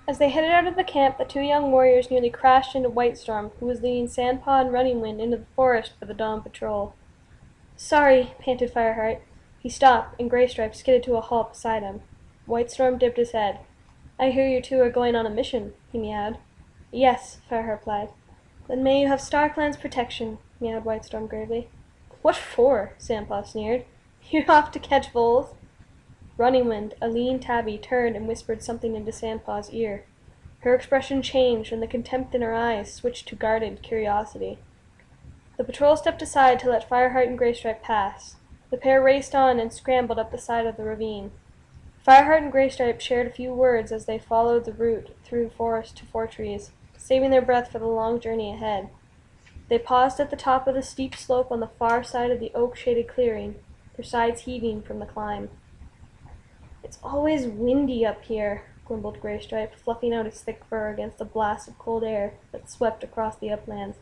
As they headed out of the camp, the two young warriors nearly crashed into Whitestorm, who was leading Sandpaw and Running Wind into the forest for the dawn patrol. "Sorry," panted Fireheart. He stopped, and Graystripe skidded to a halt beside him. Whitestorm dipped his head. "I hear you two are going on a mission," he meowed. "Yes," Fireheart replied. "Then may you have StarClan's protection," meowed Whitestorm gravely. "What for?" Sandpaw sneered. "You're off to catch voles?" Running Wind, a lean tabby, turned and whispered something into Sandpaw's ear. Her expression changed, and the contempt in her eyes switched to guarded curiosity. The patrol stepped aside to let Fireheart and Graystripe pass. The pair raced on and scrambled up the side of the ravine. Fireheart and Graystripe shared a few words as they followed the route through the forest to Fortrees, saving their breath for the long journey ahead. They paused at the top of the steep slope on the far side of the oak-shaded clearing, their sides heaving from the climb. "It's always windy up here," grumbled Graystripe, fluffing out his thick fur against the blast of cold air that swept across the uplands.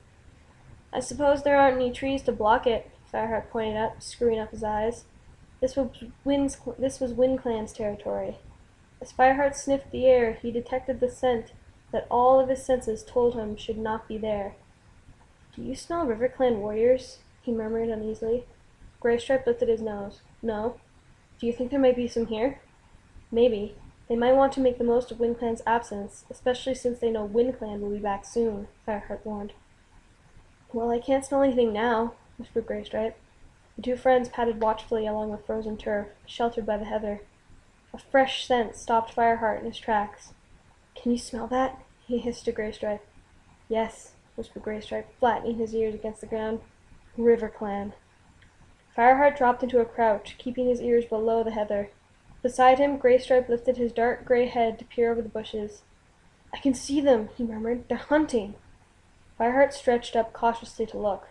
"I suppose there aren't any trees to block it," Fireheart pointed out, screwing up his eyes. This was WindClan's territory. As Fireheart sniffed the air, he detected the scent that all of his senses told him should not be there. "Do you smell RiverClan warriors?" he murmured uneasily. Graystripe lifted his nose. "No." "Do you think there might be some here?" "Maybe. They might want to make the most of WindClan's absence, especially since they know WindClan will be back soon," Fireheart warned. "Well, I can't smell anything now," whispered Graystripe. The two friends padded watchfully along the frozen turf, sheltered by the heather. A fresh scent stopped Fireheart in his tracks. "Can you smell that?" he hissed to Graystripe. "Yes," whispered Graystripe, flattening his ears against the ground. "RiverClan." Fireheart dropped into a crouch, keeping his ears below the heather. Beside him, Graystripe lifted his dark gray head to peer over the bushes. "I can see them," he murmured. "They're hunting." Fireheart stretched up cautiously to look.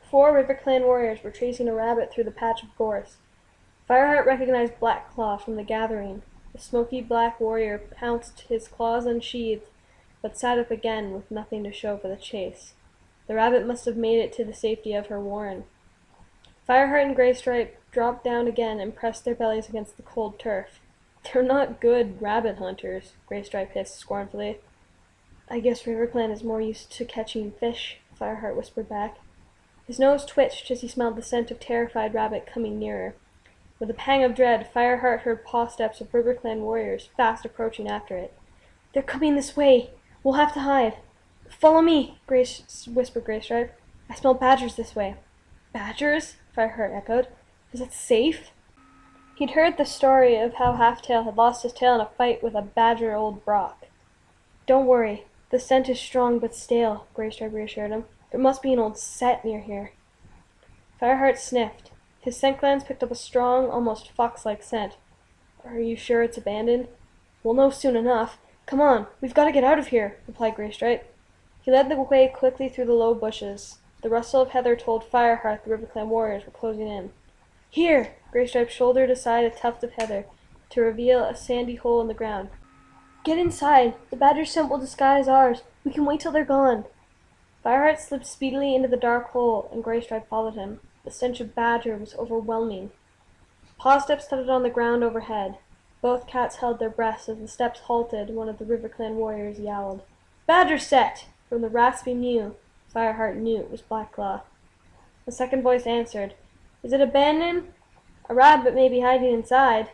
4 RiverClan warriors were chasing a rabbit through the patch of gorse. Fireheart recognized Blackclaw from the gathering. The smoky black warrior pounced, his claws unsheathed, but sat up again with nothing to show for the chase. The rabbit must have made it to the safety of her warren. Fireheart and Graystripe dropped down again and pressed their bellies against the cold turf. "They're not good rabbit hunters," Graystripe hissed scornfully. "I guess RiverClan is more used to catching fish," Fireheart whispered back. His nose twitched as he smelled the scent of terrified rabbit coming nearer. With a pang of dread, Fireheart heard paw steps of RiverClan warriors fast approaching after it. "They're coming this way! We'll have to hide!" "Follow me!" whispered Graystripe. "I smell badgers this way." "Badgers?" Fireheart echoed. "Is it safe?" He'd heard the story of how Halftail had lost his tail in a fight with a badger old Brock. "Don't worry. The scent is strong but stale," Graystripe reassured him. "There must be an old set near here." Fireheart sniffed. His scent glands picked up a strong, almost fox-like scent. "Are you sure it's abandoned?" "We'll know soon enough. Come on, we've got to get out of here," replied Graystripe. He led the way quickly through the low bushes. The rustle of heather told Fireheart the RiverClan warriors were closing in. "Here!" Graystripe shouldered aside a tuft of heather to reveal a sandy hole in the ground. "Get inside! The badger's scent will disguise ours. We can wait till they're gone." Fireheart slipped speedily into the dark hole, and Graystripe followed him. The stench of badger was overwhelming. Paw steps thudded on the ground overhead. Both cats held their breaths as the steps halted, and one of the RiverClan warriors yowled. "Badger set!" From the raspy mew, Fireheart knew it was Blackclaw. A second voice answered. "Is it abandoned? A rabbit may be hiding inside."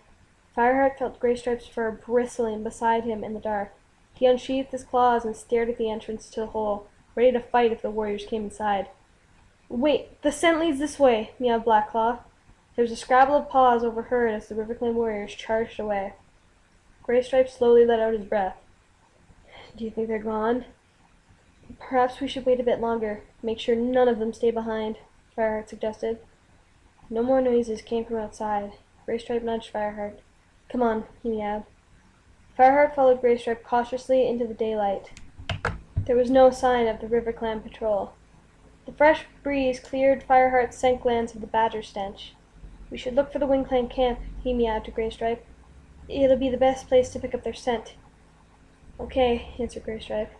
Fireheart felt Graystripe's fur bristling beside him in the dark. He unsheathed his claws and stared at the entrance to the hole, ready to fight if the warriors came inside. "Wait, the scent leads this way," meowed Blackclaw. There was a scrabble of paws overheard as the RiverClan warriors charged away. Graystripe slowly let out his breath. "Do you think they're gone?" "Perhaps we should wait a bit longer. Make sure none of them stay behind," Fireheart suggested. No more noises came from outside. Graystripe nudged Fireheart. "Come on," he meowed. Fireheart followed Graystripe cautiously into the daylight. There was no sign of the RiverClan patrol. The fresh breeze cleared Fireheart's scent glands of the badger stench. "We should look for the WindClan camp," he meowed to Graystripe. "It'll be the best place to pick up their scent." "Okay," answered Graystripe.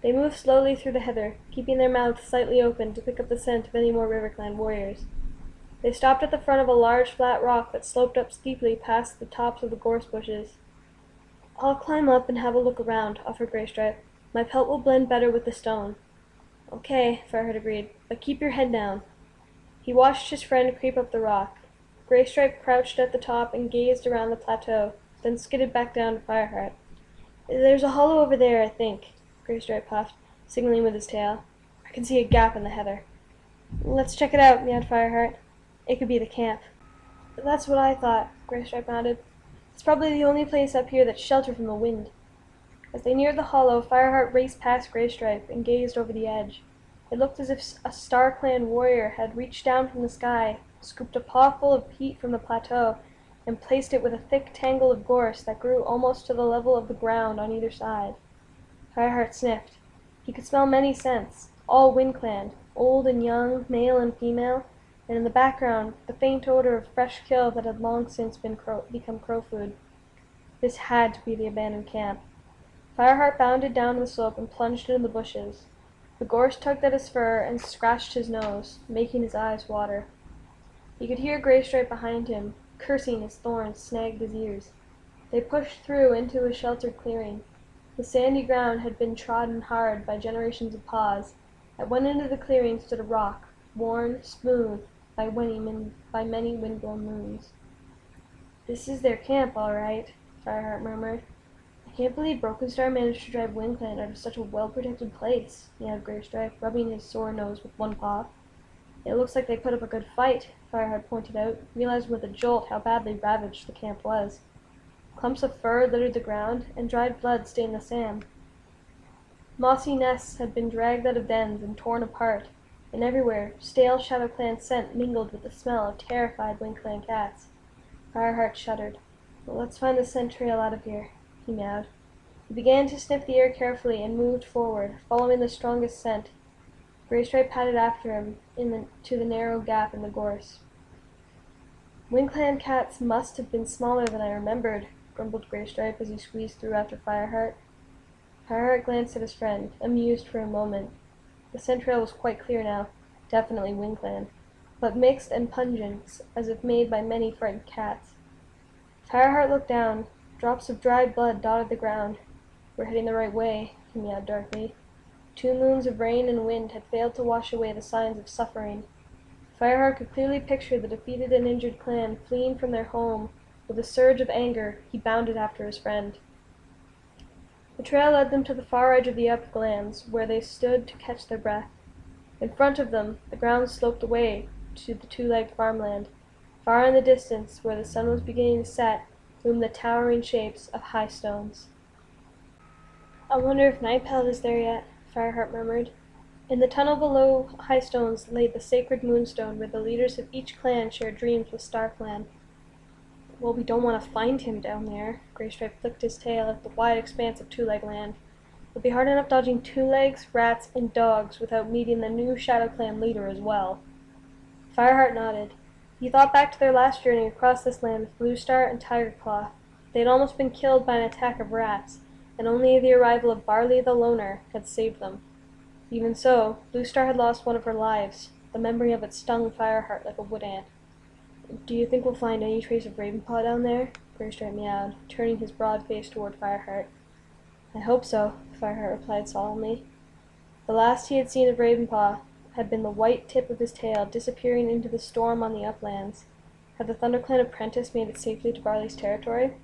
They moved slowly through the heather, keeping their mouths slightly open to pick up the scent of any more RiverClan warriors. They stopped at the front of a large flat rock that sloped up steeply past the tops of the gorse bushes. I'll climb up and have a look around, offered Graystripe. My pelt will blend better with the stone. Okay, Fireheart agreed, but keep your head down. He watched his friend creep up the rock. Graystripe crouched at the top and gazed around the plateau, then skidded back down to Fireheart. There's a hollow over there, I think, Graystripe puffed, signaling with his tail. I can see a gap in the heather. Let's check it out, meowed Fireheart. It could be the camp. That's what I thought, Graystripe nodded. It's probably the only place up here that's sheltered from the wind. As they neared the hollow, Fireheart raced past Graystripe and gazed over the edge. It looked as if a Star-Clan warrior had reached down from the sky, scooped a pawful of peat from the plateau, and placed it with a thick tangle of gorse that grew almost to the level of the ground on either side. Fireheart sniffed. He could smell many scents, all WindClan, old and young, male and female, and in the background the faint odor of fresh kill that had long since become crow food. This had to be the abandoned camp. Fireheart bounded down the slope and plunged into the bushes. The gorse tugged at his fur and scratched his nose, making his eyes water. He could hear Graystripe behind him, cursing as thorns snagged his ears. They pushed through into a sheltered clearing. The sandy ground had been trodden hard by generations of paws. At one end of the clearing stood a rock, worn smooth by many windblown moons. This is their camp, all right, Fireheart murmured. I can't believe Brokenstar managed to drive WindClan out of such a well-protected place, meowed Graystripe, rubbing his sore nose with one paw. It looks like they put up a good fight, Fireheart pointed out, realizing with a jolt how badly ravaged the camp was. Clumps of fur littered the ground, and dried blood stained the sand. Mossy nests had been dragged out of dens and torn apart, and everywhere stale ShadowClan scent mingled with the smell of terrified WindClan cats. Fireheart shuddered. Well, let's find the scent trail out of here, he meowed. He began to sniff the air carefully and moved forward, following the strongest scent. Graystripe padded after him to the narrow gap in the gorse. WindClan cats must have been smaller than I remembered, grumbled Graystripe as he squeezed through after Fireheart. Fireheart glanced at his friend, amused for a moment. The scent trail was quite clear now, definitely WindClan, but mixed and pungent, as if made by many frightened cats. Fireheart looked down. Drops of dried blood dotted the ground. We're heading the right way, he meowed darkly. 2 moons of rain and wind had failed to wash away the signs of suffering. Fireheart could clearly picture the defeated and injured clan fleeing from their home. With a surge of anger, he bounded after his friend. The trail led them to the far edge of the uplands, where they stood to catch their breath. In front of them, the ground sloped away to the two-legged farmland. Far in the distance, where the sun was beginning to set, loomed the towering shapes of Highstones. I wonder if Nightpelt is there yet, Fireheart murmured. In the tunnel below Highstones lay the sacred moonstone where the leaders of each clan shared dreams with StarClan. Well, we don't want to find him down there. Graystripe flicked his tail at the wide expanse of Two-Leg Land. It'll be hard enough dodging two-legs, rats, and dogs without meeting the new ShadowClan leader as well. Fireheart nodded. He thought back to their last journey across this land with Bluestar and Tigerclaw. They had almost been killed by an attack of rats, and only the arrival of Barley the Loner had saved them. Even so, Bluestar had lost one of her lives. The memory of it stung Fireheart like a wood ant. Do you think we'll find any trace of Ravenpaw down there? Graystripe meowed, turning his broad face toward Fireheart. I hope so, Fireheart replied solemnly. The last he had seen of Ravenpaw had been the white tip of his tail disappearing into the storm on the uplands. Had the ThunderClan apprentice made it safely to Barley's territory?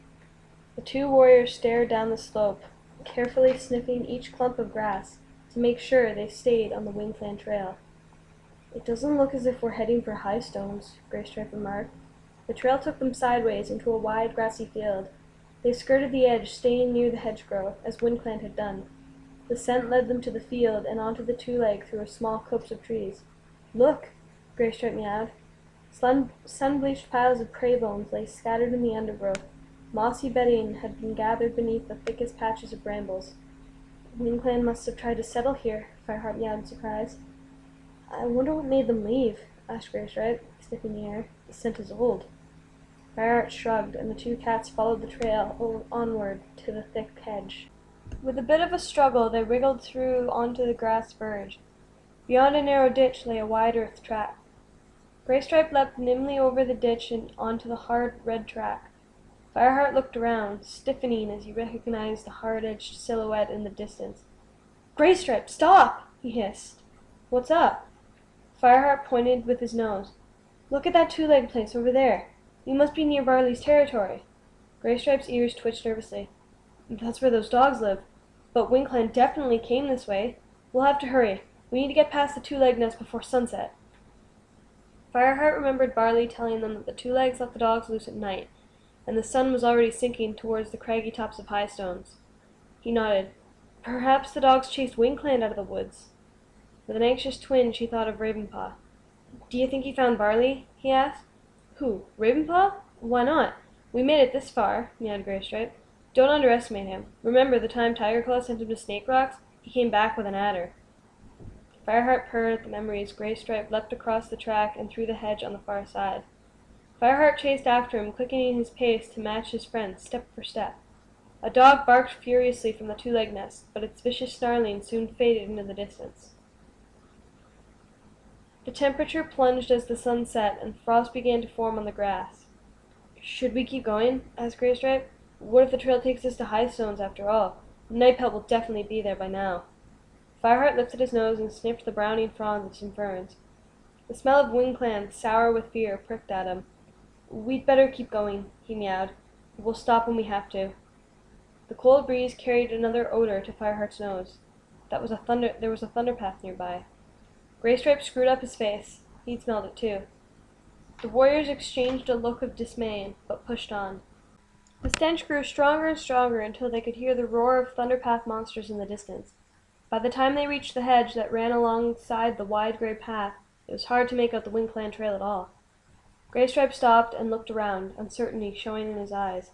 The 2 warriors stared down the slope, carefully sniffing each clump of grass to make sure they stayed on the WindClan trail. It doesn't look as if we're heading for Highstones, Graystripe remarked. The trail took them sideways into a wide grassy field. They skirted the edge, staying near the hedgerow, as WindClan had done. The scent led them to the field and onto the two-leg through a small copse of trees. Look, Graystripe meowed. Sun-bleached piles of prey bones lay scattered in the undergrowth. Mossy bedding had been gathered beneath the thickest patches of brambles. WindClan must have tried to settle here, Fireheart meowed in surprise. I wonder what made them leave, asked Graystripe, sniffing the air. The scent is old. Fireheart shrugged, and the 2 cats followed the trail onward to the thick hedge. With a bit of a struggle, they wriggled through onto the grass verge. Beyond a narrow ditch lay a wide earth track. Graystripe leapt nimbly over the ditch and onto the hard red track. Fireheart looked around, stiffening as he recognized the hard-edged silhouette in the distance. "Graystripe, stop!" he hissed. "What's up?" Fireheart pointed with his nose. "Look at that two-legged place over there. You must be near Barley's territory." Graystripe's ears twitched nervously. "That's where those dogs live. But Windclan definitely came this way. We'll have to hurry. We need to get past the two-legged nest before sunset." Fireheart remembered Barley telling them that the two-legs let the dogs loose at night, and the sun was already sinking towards the craggy tops of Highstones. He nodded. Perhaps the dogs chased Windclan out of the woods. With an anxious twinge, he thought of Ravenpaw. "Do you think he found Barley?" he asked. "Who? Ravenpaw? Why not? We made it this far," meowed Graystripe. "Don't underestimate him. Remember the time Tigerclaw sent him to Snake Rocks? He came back with an adder." Fireheart purred at the memories. Graystripe leapt across the track and through the hedge on the far side. Fireheart chased after him, quickening his pace to match his friend, step for step. A dog barked furiously from the two-legged nest, but its vicious snarling soon faded into the distance. The temperature plunged as the sun set, and frost began to form on the grass. "Should we keep going?" asked Graystripe. "What if the trail takes us to Highstones after all? Nightpelt will definitely be there by now." Fireheart lifted his nose and sniffed the browning fronds of some ferns. The smell of Windclan, sour with fear, pricked at him. "We'd better keep going," he meowed. "We'll stop when we have to." The cold breeze carried another odor to Fireheart's nose. There was a thunderpath nearby. Graystripe screwed up his face. He'd smelled it too. The warriors exchanged a look of dismay, but pushed on. The stench grew stronger and stronger until they could hear the roar of thunderpath monsters in the distance. By the time they reached the hedge that ran alongside the wide gray path, it was hard to make out the Windclan trail at all. Graystripe stopped and looked around, uncertainty showing in his eyes,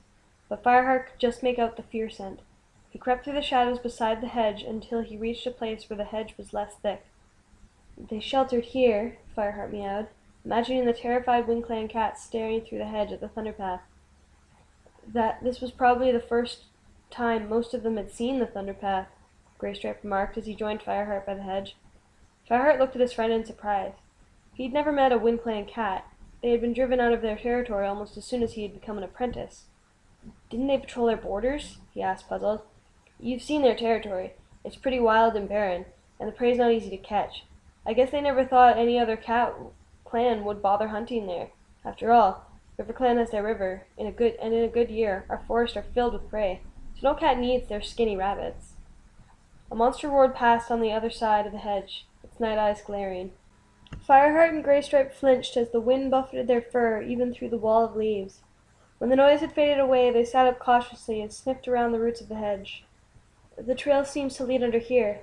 but Fireheart could just make out the fear scent. He crept through the shadows beside the hedge until he reached a place where the hedge was less thick. "They sheltered here," Fireheart meowed, imagining the terrified Windclan cats staring through the hedge at the thunderpath. This was probably the first time most of them had seen the thunderpath, Graystripe remarked as he joined Fireheart by the hedge. Fireheart looked at his friend in surprise. He'd never met a Windclan cat. They had been driven out of their territory almost as soon as he had become an apprentice. "Didn't they patrol their borders?" he asked, puzzled. "You've seen their territory. It's pretty wild and barren, and the prey's not easy to catch. I guess they never thought any other cat clan would bother hunting there. After all, RiverClan has their river, in a good year our forests are filled with prey, so no cat needs their skinny rabbits." A monster roared past on the other side of the hedge, its night eyes glaring. Fireheart and Graystripe flinched as the wind buffeted their fur even through the wall of leaves. When the noise had faded away, they sat up cautiously and sniffed around the roots of the hedge. "The trail seems to lead under here."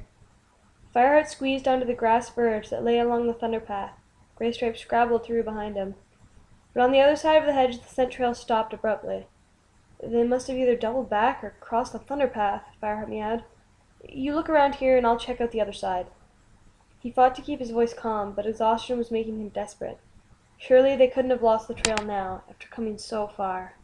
Fireheart squeezed onto the grass verge that lay along the thunderpath. Graystripe scrabbled through behind him. But on the other side of the hedge the scent trail stopped abruptly. "They must have either doubled back or crossed the thunderpath," Fireheart meowed. "You look around here and I'll check out the other side." He fought to keep his voice calm, but exhaustion was making him desperate. Surely they couldn't have lost the trail now, after coming so far.